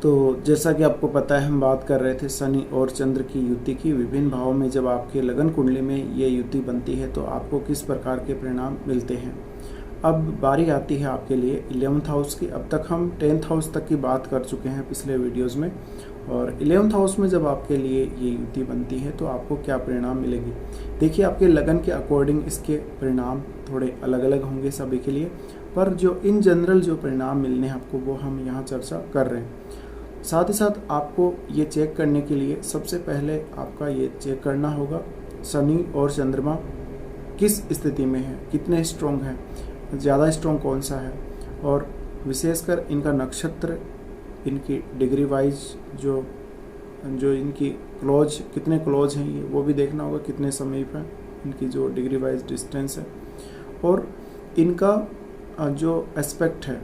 तो जैसा कि आपको पता है, हम बात कर रहे थे शनि और चंद्र की युति की। विभिन्न भावों में जब आपके लगन कुंडली में ये युति बनती है तो आपको किस प्रकार के परिणाम मिलते हैं। अब बारी आती है आपके लिए 11th हाउस की। अब तक हम 10th हाउस तक की बात कर चुके हैं पिछले वीडियोस में, और 11th हाउस में जब आपके लिए ये युति बनती है तो आपको क्या परिणाम मिलेगी। देखिए, आपके लगन के अकॉर्डिंग इसके परिणाम थोड़े अलग अलग होंगे सभी के लिए, पर जो इन जनरल जो परिणाम मिलने हैं आपको, वो हम यहाँ चर्चा कर रहे हैं। साथ ही साथ आपको ये चेक करने के लिए सबसे पहले आपका ये चेक करना होगा शनि और चंद्रमा किस स्थिति में है, कितने स्ट्रॉन्ग है, ज़्यादा स्ट्रॉन्ग कौन सा है, और विशेषकर इनका नक्षत्र, इनकी डिग्री वाइज जो इनकी क्लोज, कितने क्लोज हैं ये, वो भी देखना होगा, कितने समीप है, इनकी जो डिग्री वाइज डिस्टेंस है, और इनका जो एस्पेक्ट है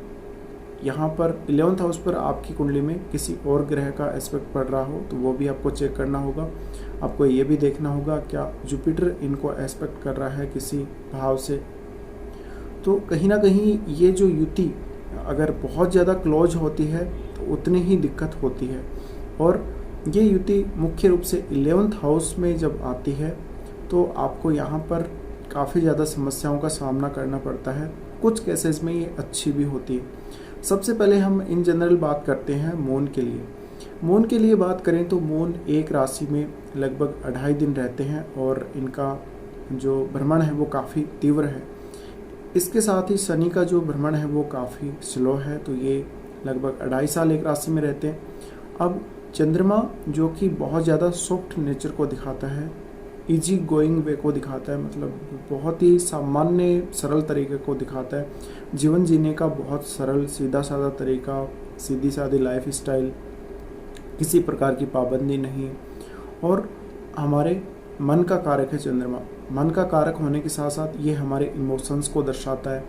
यहाँ पर 11th हाउस पर आपकी कुंडली में किसी और ग्रह का एस्पेक्ट पड़ रहा हो तो वो भी आपको चेक करना होगा। आपको ये भी देखना होगा क्या जुपिटर इनको एस्पेक्ट कर रहा है किसी भाव से। तो कहीं ना कहीं ये जो युति अगर बहुत ज़्यादा क्लोज होती है तो उतनी ही दिक्कत होती है, और ये युति मुख्य रूप से 11th हाउस में जब आती है तो आपको यहाँ पर काफ़ी ज़्यादा समस्याओं का सामना करना पड़ता है। कुछ केसेस में ये अच्छी भी होती है। सबसे पहले हम इन जनरल बात करते हैं मून के लिए। मून के लिए बात करें तो मून एक राशि में लगभग 2.5 दिन रहते हैं, और इनका जो भ्रमण है वो काफ़ी तीव्र है। इसके साथ ही शनि का जो भ्रमण है वो काफ़ी स्लो है, तो ये लगभग 2.5 साल एक राशि में रहते हैं। अब चंद्रमा जो कि बहुत ज़्यादा सॉफ्ट नेचर को दिखाता है, इजी गोइंग वे को दिखाता है, मतलब बहुत ही सामान्य सरल तरीके को दिखाता है, जीवन जीने का बहुत सरल सीधा साधा तरीका, सीधी सादी लाइफ स्टाइल, किसी प्रकार की पाबंदी नहीं। और हमारे मन का कारक है चंद्रमा। मन का कारक होने के साथ साथ ये हमारे इमोशंस को दर्शाता है।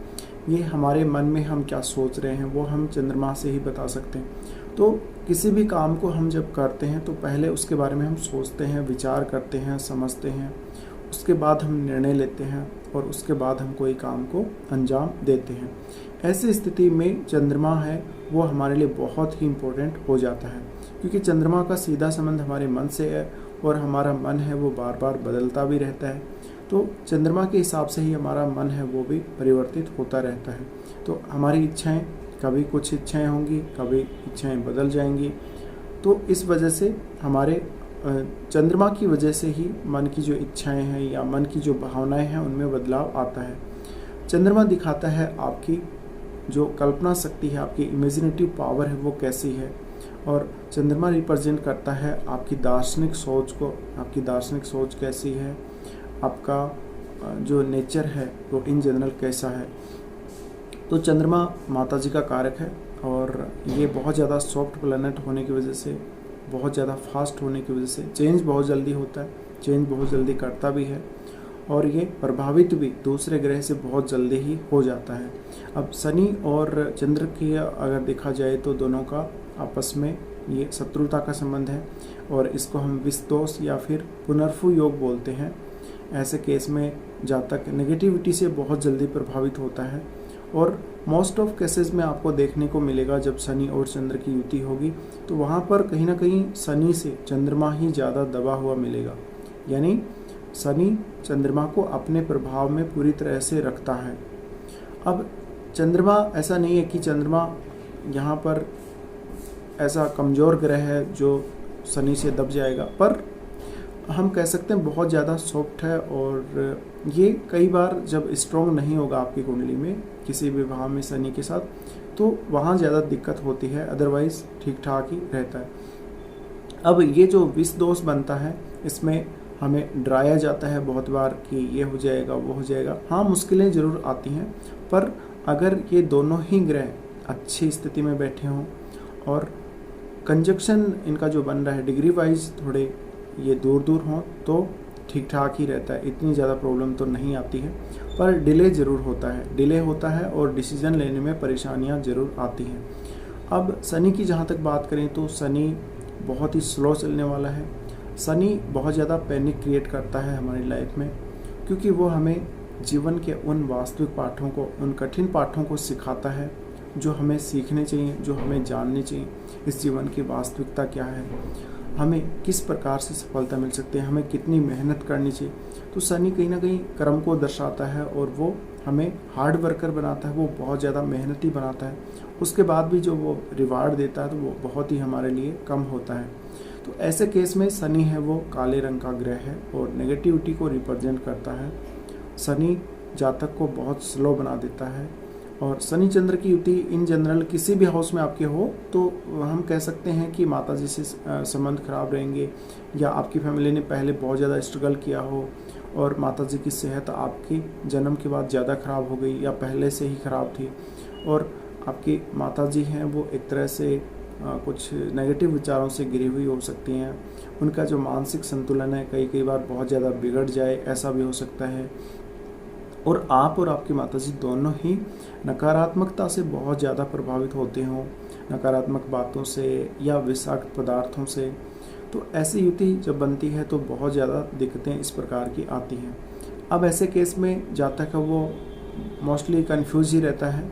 ये हमारे मन में हम क्या सोच रहे हैं वो हम चंद्रमा से ही बता सकते हैं। तो किसी भी काम को हम जब करते हैं तो पहले उसके बारे में हम सोचते हैं, विचार करते हैं, समझते हैं, उसके बाद हम निर्णय लेते हैं, और उसके बाद हम कोई काम को अंजाम देते हैं। ऐसी स्थिति में चंद्रमा है वो हमारे लिए बहुत ही इम्पोर्टेंट हो जाता है, क्योंकि चंद्रमा का सीधा संबंध हमारे मन से है, और हमारा मन है वो बार बार बदलता भी रहता है। तो चंद्रमा के हिसाब से ही हमारा मन है वो भी परिवर्तित होता रहता है। तो हमारी इच्छाएं, कभी कुछ इच्छाएं होंगी, कभी इच्छाएं बदल जाएंगी। तो इस वजह से हमारे चंद्रमा की वजह से ही मन की जो इच्छाएं हैं या मन की जो भावनाएं हैं उनमें बदलाव आता है। चंद्रमा दिखाता है आपकी जो कल्पना शक्ति है, आपकी इमेजिनेटिव पावर है वो कैसी है, और चंद्रमा रिप्रेजेंट करता है आपकी दार्शनिक सोच को, आपकी दार्शनिक सोच कैसी है, आपका जो नेचर है वो इन जनरल कैसा है। तो चंद्रमा माता जी का कारक है, और ये बहुत ज़्यादा सॉफ्ट प्लैनेट होने की वजह से, बहुत ज़्यादा फास्ट होने की वजह से चेंज बहुत जल्दी होता है, चेंज बहुत जल्दी करता भी है, और ये प्रभावित भी दूसरे ग्रह से बहुत जल्दी ही हो जाता है। अब शनि और चंद्र की अगर देखा जाए तो दोनों का आपस में ये शत्रुता का संबंध है, और इसको हम विषदोष या फिर पुनर्फु योग बोलते हैं। ऐसे केस में जातक नेगेटिविटी से बहुत जल्दी प्रभावित होता है, और मोस्ट ऑफ केसेस में आपको देखने को मिलेगा जब शनि और चंद्र की युति होगी तो वहाँ पर कहीं ना कहीं शनि से चंद्रमा ही ज़्यादा दबा हुआ मिलेगा। यानी शनि चंद्रमा को अपने प्रभाव में पूरी तरह से रखता है। अब चंद्रमा ऐसा नहीं है कि चंद्रमा यहाँ पर ऐसा कमज़ोर ग्रह है जो शनि से दब जाएगा, पर हम कह सकते हैं बहुत ज़्यादा सॉफ्ट है, और ये कई बार जब स्ट्रॉन्ग नहीं होगा आपकी कुंडली में किसी भी भाव में शनि के साथ तो वहाँ ज़्यादा दिक्कत होती है, अदरवाइज ठीक ठाक ही रहता है। अब ये जो विष दोष बनता है इसमें हमें डराया जाता है बहुत बार कि ये हो जाएगा वो हो जाएगा। हाँ, मुश्किलें ज़रूर आती हैं, पर अगर ये दोनों ही ग्रह अच्छी स्थिति में बैठे हों और कंजक्शन इनका जो बन रहा है डिग्री वाइज थोड़े ये दूर दूर हों तो ठीक ठाक ही रहता है, इतनी ज़्यादा प्रॉब्लम तो नहीं आती है। पर डिले ज़रूर होता है, डिले होता है और डिसीजन लेने में परेशानियां ज़रूर आती हैं। अब शनि की जहाँ तक बात करें तो शनि बहुत ही स्लो चलने वाला है। शनि बहुत ज़्यादा पैनिक क्रिएट करता है हमारी लाइफ में, क्योंकि वो हमें जीवन के उन वास्तविक पाठों को, उन कठिन पाठों को सिखाता है जो हमें सीखने चाहिए, जो हमें जानने चाहिए, इस जीवन की वास्तविकता क्या है, हमें किस प्रकार से सफलता मिल सकती है, हमें कितनी मेहनत करनी चाहिए। तो शनि कहीं ना कहीं कर्म को दर्शाता है और वो हमें हार्ड वर्कर बनाता है, वो बहुत ज़्यादा मेहनती बनाता है। उसके बाद भी जो वो रिवार्ड देता है तो वो बहुत ही हमारे लिए कम होता है। तो ऐसे केस में शनि है वो काले रंग का ग्रह है और नेगेटिविटी को रिप्रेजेंट करता है। शनि जातक को बहुत स्लो बना देता है। और शनि चंद्र की युति इन जनरल किसी भी हाउस में आपके हो तो हम कह सकते हैं कि माता जी से संबंध खराब रहेंगे, या आपकी फैमिली ने पहले बहुत ज़्यादा स्ट्रगल किया हो और माता जी की सेहत आपकी जन्म के बाद ज़्यादा ख़राब हो गई या पहले से ही ख़राब थी, और आपकी माता जी हैं वो एक तरह से कुछ नेगेटिव विचारों से घिरी हुई हो सकती हैं। उनका जो मानसिक संतुलन है कई बार बहुत ज़्यादा बिगड़ जाए, ऐसा भी हो सकता है। और आप और आपकी माताजी दोनों ही नकारात्मकता से बहुत ज़्यादा प्रभावित होते हों, नकारात्मक बातों से या विषाक्त पदार्थों से। तो ऐसी युति जब बनती है तो बहुत ज़्यादा दिक्कतें इस प्रकार की आती हैं। अब ऐसे केस में जातक है वो मोस्टली कन्फ्यूज ही रहता है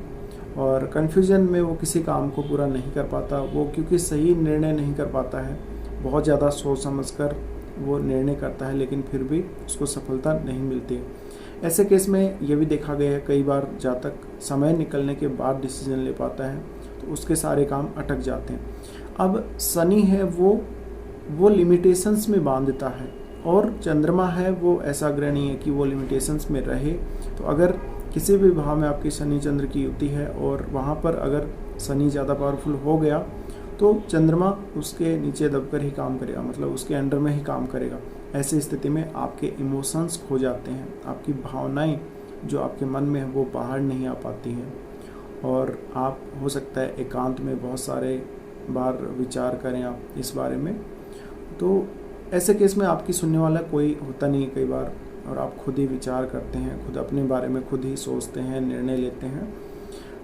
और कन्फ्यूजन में वो किसी काम को पूरा नहीं कर पाता, वो क्योंकि सही निर्णय नहीं कर पाता है, बहुत ज़्यादा सोच समझ कर वो निर्णय करता है लेकिन फिर भी उसको सफलता नहीं मिलती। ऐसे केस में ये भी देखा गया है कई बार जातक समय निकलने के बाद डिसीजन ले पाता है तो उसके सारे काम अटक जाते हैं। अब शनि है वो लिमिटेशंस में बांध देता है और चंद्रमा है वो ऐसा ग्रह नहीं है कि वो लिमिटेशंस में रहे। तो अगर किसी भी भाव में आपकी शनि चंद्र की युति है और वहाँ पर अगर शनि ज़्यादा पावरफुल हो गया तो चंद्रमा उसके नीचे दबकर ही काम करेगा, मतलब उसके अंडर में ही काम करेगा। ऐसी स्थिति में आपके इमोशंस खो जाते हैं, आपकी भावनाएं जो आपके मन में है वो बाहर नहीं आ पाती हैं और आप हो सकता है एकांत में बहुत सारे बार विचार करें आप इस बारे में। तो ऐसे केस में आपकी सुनने वाला कोई होता नहीं है कई बार और आप खुद ही विचार करते हैं, खुद अपने बारे में खुद ही सोचते हैं, निर्णय लेते हैं।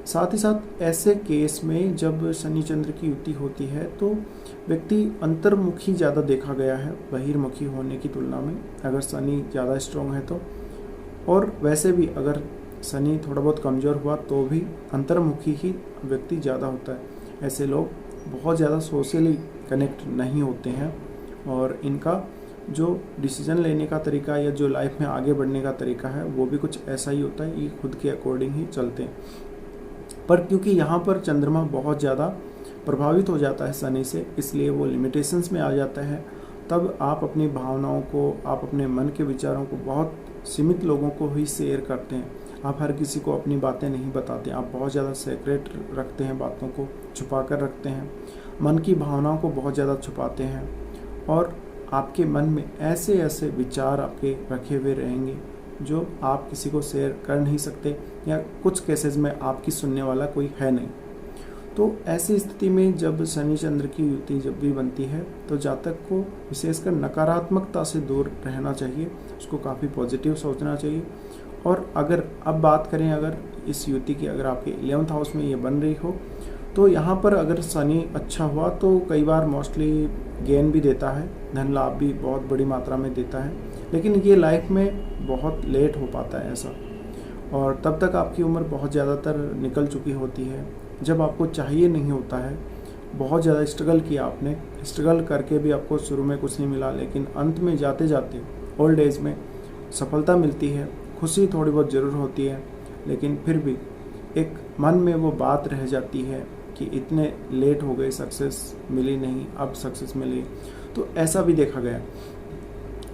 साथ ही साथ ऐसे केस में जब शनि चंद्र की युति होती है तो व्यक्ति अंतर्मुखी ज़्यादा देखा गया है बहिर्मुखी होने की तुलना में, अगर शनि ज़्यादा स्ट्रॉन्ग है तो। और वैसे भी अगर शनि थोड़ा बहुत कमज़ोर हुआ तो भी अंतर्मुखी ही व्यक्ति ज़्यादा होता है। ऐसे लोग बहुत ज़्यादा सोशली कनेक्ट नहीं होते हैं और इनका जो डिसीजन लेने का तरीका या जो लाइफ में आगे बढ़ने का तरीका है वो भी कुछ ऐसा ही होता है, ये खुद के अकॉर्डिंग ही चलते हैं। पर क्योंकि यहाँ पर चंद्रमा बहुत ज़्यादा प्रभावित हो जाता है शनि से, इसलिए वो लिमिटेशंस में आ जाता है। तब आप अपनी भावनाओं को, आप अपने मन के विचारों को बहुत सीमित लोगों को ही शेयर करते हैं। आप हर किसी को अपनी बातें नहीं बताते, आप बहुत ज़्यादा सीक्रेट रखते हैं, बातों को छुपा कर रखते हैं, मन की भावनाओं को बहुत ज़्यादा छुपाते हैं और आपके मन में ऐसे ऐसे विचार आपके रखे हुए रहेंगे जो आप किसी को शेयर कर नहीं सकते या कुछ केसेस में आपकी सुनने वाला कोई है नहीं। तो ऐसी स्थिति में जब शनि चंद्र की युति जब भी बनती है तो जातक को विशेषकर नकारात्मकता से दूर रहना चाहिए, उसको काफ़ी पॉजिटिव सोचना चाहिए। और अगर अब बात करें अगर इस युति की, अगर आपके 11th हाउस में ये बन रही हो तो यहाँ पर अगर शनि अच्छा हुआ तो कई बार मोस्टली गेन भी देता है, धन लाभ भी बहुत बड़ी मात्रा में देता है, लेकिन ये लाइफ में बहुत लेट हो पाता है ऐसा। और तब तक आपकी उम्र बहुत ज़्यादातर निकल चुकी होती है जब आपको चाहिए नहीं होता है। बहुत ज़्यादा स्ट्रगल किया आपने, स्ट्रगल करके भी आपको शुरू में कुछ नहीं मिला, लेकिन अंत में जाते जाते ओल्ड एज में सफलता मिलती है, खुशी थोड़ी बहुत ज़रूर होती है, लेकिन फिर भी एक मन में वो बात रह जाती है कि इतने लेट हो गए, सक्सेस मिली नहीं, अब सक्सेस मिली। तो ऐसा भी देखा गया।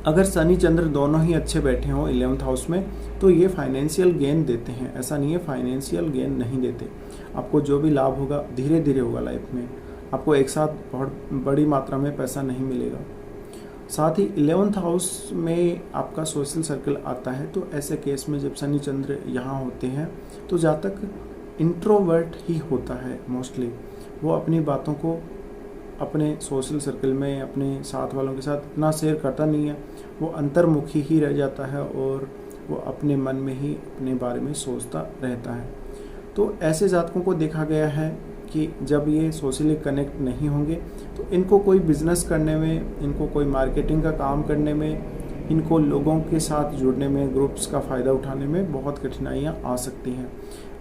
अगर शनि चंद्र दोनों ही अच्छे बैठे हों 11th हाउस में तो ये फाइनेंशियल गेन देते हैं, ऐसा नहीं है फाइनेंशियल गेन नहीं देते। आपको जो भी लाभ होगा धीरे धीरे होगा लाइफ में, आपको एक साथ बहुत बड़ी मात्रा में पैसा नहीं मिलेगा। साथ ही 11th हाउस में आपका सोशल सर्कल आता है, तो ऐसे केस में जब शनि चंद्र यहाँ होते हैं तो जातक इंट्रोवर्ट ही होता है मोस्टली। वो अपनी बातों को अपने सोशल सर्कल में अपने साथ वालों के साथ इतना शेयर करता नहीं है, वो अंतर्मुखी ही रह जाता है और वो अपने मन में ही अपने बारे में सोचता रहता है। तो ऐसे जातकों को देखा गया है कि जब ये सोशली कनेक्ट नहीं होंगे तो इनको कोई बिजनेस करने में, इनको कोई मार्केटिंग का काम करने में इनको लोगों के साथ जुड़ने में, ग्रुप्स का फ़ायदा उठाने में बहुत कठिनाइयाँ आ सकती हैं।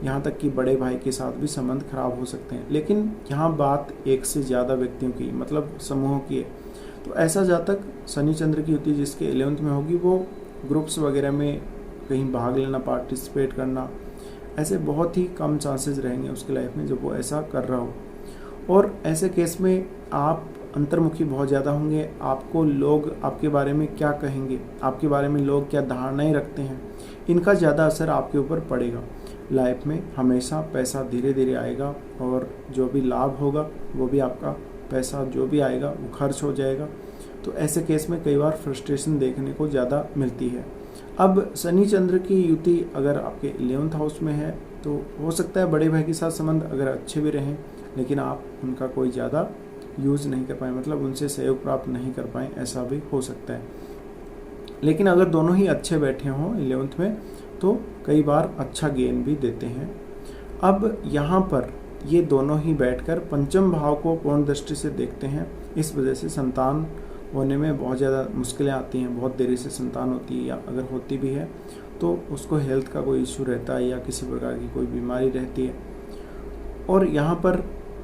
यहाँ तक कि बड़े भाई के साथ भी संबंध खराब हो सकते हैं। लेकिन यहाँ बात एक से ज़्यादा व्यक्तियों की, मतलब समूहों की है। तो ऐसा जातक शनि चंद्र की युति जिसके 11th में होगी, वो ग्रुप्स वगैरह में कहीं भाग लेना, पार्टिसिपेट करना, ऐसे बहुत ही कम चांसेस रहेंगे उसकी लाइफ में जब वो ऐसा कर रहा हो। और ऐसे केस में आप अंतर्मुखी बहुत ज़्यादा होंगे। आपको लोग आपके बारे में क्या कहेंगे, आपके बारे में लोग क्या धारणाएं रखते हैं, इनका ज़्यादा असर आपके ऊपर पड़ेगा। लाइफ में हमेशा पैसा धीरे धीरे आएगा और जो भी लाभ होगा वो भी आपका पैसा जो भी आएगा वो खर्च हो जाएगा। तो ऐसे केस में कई बार फ्रस्ट्रेशन देखने को ज़्यादा मिलती है। अब शनि चंद्र की युति अगर आपके 11th हाउस में है तो हो सकता है बड़े भाई के साथ संबंध अगर अच्छे भी रहें, लेकिन आप उनका कोई ज़्यादा यूज़ नहीं कर पाए, मतलब उनसे सहयोग प्राप्त नहीं कर पाएँ, ऐसा भी हो सकता है। लेकिन अगर दोनों ही अच्छे बैठे हों 11th में तो कई बार अच्छा गेन भी देते हैं। अब यहाँ पर ये दोनों ही बैठकर पंचम भाव को पूर्ण दृष्टि से देखते हैं। इस वजह से संतान होने में बहुत ज़्यादा मुश्किलें आती हैं, बहुत देरी से संतान होती है, या अगर होती भी है तो उसको हेल्थ का कोई इशू रहता है या किसी प्रकार की कोई बीमारी रहती है। और यहाँ पर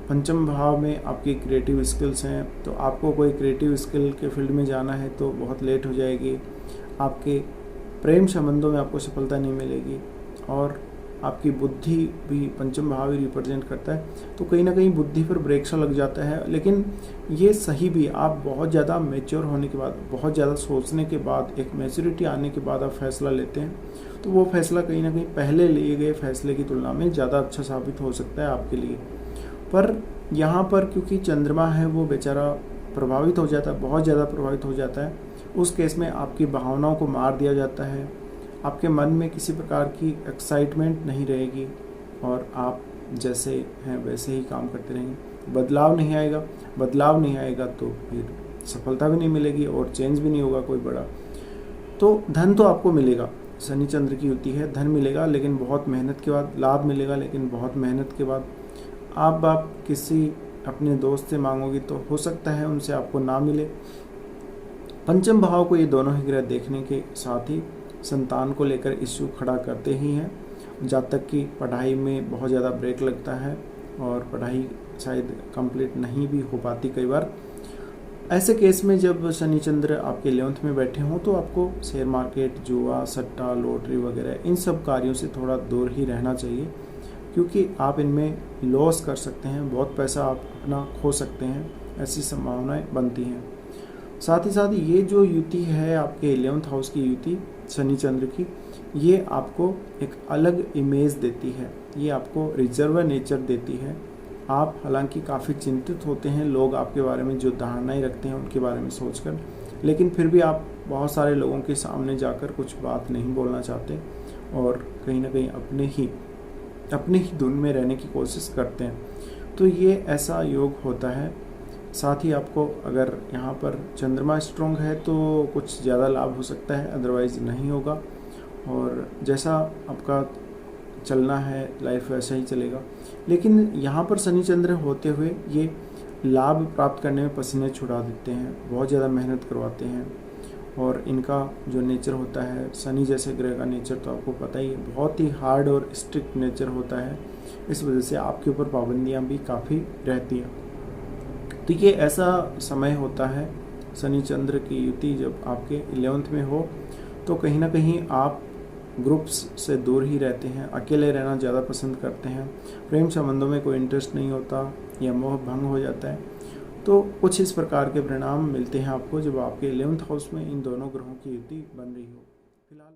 पंचम भाव में आपकी क्रिएटिव स्किल्स हैं, तो आपको कोई क्रिएटिव स्किल के फील्ड में जाना है तो बहुत लेट हो जाएगी। आपके प्रेम संबंधों में आपको सफलता नहीं मिलेगी और आपकी बुद्धि भी पंचम भाव ही रिप्रेजेंट करता है, तो कहीं ना कहीं बुद्धि पर ब्रेक सा लग जाता है। लेकिन ये सही भी, आप बहुत ज़्यादा मैच्योर होने के बाद, बहुत ज़्यादा सोचने के बाद, एक मैच्योरिटी आने के बाद आप फैसला लेते हैं, तो वो फैसला कहीं ना कहीं पहले लिए गए फैसले की तुलना में ज़्यादा अच्छा साबित हो सकता है आपके लिए। पर यहाँ पर क्योंकि चंद्रमा है वो बेचारा प्रभावित हो जाता है, बहुत ज़्यादा प्रभावित हो जाता है। उस केस में आपकी भावनाओं को मार दिया जाता है, आपके मन में किसी प्रकार की एक्साइटमेंट नहीं रहेगी और आप जैसे हैं वैसे ही काम करते रहेंगे। बदलाव नहीं आएगा, बदलाव नहीं आएगा तो फिर सफलता भी नहीं मिलेगी और चेंज भी नहीं होगा कोई बड़ा। तो धन तो आपको मिलेगा, शनि चंद्र की युति है, धन मिलेगा लेकिन बहुत मेहनत के बाद, लाभ मिलेगा लेकिन बहुत मेहनत के बाद। आप किसी अपने दोस्त से मांगोगी तो हो सकता है उनसे आपको ना मिले। पंचम भाव को ये दोनों ही ग्रह देखने के साथ ही संतान को लेकर इश्यू खड़ा करते ही हैं, जब तक कि पढ़ाई में बहुत ज़्यादा ब्रेक लगता है और पढ़ाई शायद कंप्लीट नहीं भी हो पाती कई बार। ऐसे केस में जब शनि चंद्र आपके 11th में बैठे हों तो आपको शेयर मार्केट, जुआ, सट्टा, लॉटरी वगैरह इन सब कार्यों से थोड़ा दूर ही रहना चाहिए, क्योंकि आप इनमें लॉस कर सकते हैं, बहुत पैसा आप अपना खो सकते हैं, ऐसी संभावनाएं बनती हैं। साथ ही साथ ये जो युति है आपके 11th हाउस की युति शनि चंद्र की, ये आपको एक अलग इमेज देती है, ये आपको रिजर्व नेचर देती है। आप हालांकि काफ़ी चिंतित होते हैं, लोग आपके बारे में जो धारणाएं रखते हैं उनके बारे में सोचकर, लेकिन फिर भी आप बहुत सारे लोगों के सामने जाकर कुछ बात नहीं बोलना चाहते और कहीं ना कहीं अपने ही धुन में रहने की कोशिश करते हैं। तो ये ऐसा योग होता है। साथ ही आपको अगर यहाँ पर चंद्रमा स्ट्रॉन्ग है तो कुछ ज़्यादा लाभ हो सकता है, अदरवाइज़ नहीं होगा। और जैसा आपका चलना है लाइफ वैसा ही चलेगा। लेकिन यहाँ पर शनि चंद्र होते हुए ये लाभ प्राप्त करने में पसीने छुड़ा देते हैं, बहुत ज़्यादा मेहनत करवाते हैं। और इनका जो नेचर होता है, शनि जैसे ग्रह का नेचर तो आपको पता ही है, बहुत ही हार्ड और स्ट्रिक्ट नेचर होता है। इस वजह से आपके ऊपर पाबंदियाँ भी काफ़ी रहती हैं। तो ये ऐसा समय होता है शनि चंद्र की युति जब आपके 11th में हो, तो कहीं ना कहीं आप ग्रुप्स से दूर ही रहते हैं, अकेले रहना ज़्यादा पसंद करते हैं, प्रेम संबंधों में कोई इंटरेस्ट नहीं होता या मोह भंग हो जाता है। तो कुछ इस प्रकार के परिणाम मिलते हैं आपको जब आपके 11th हाउस में इन दोनों ग्रहों की युति बन रही हो। फिलहाल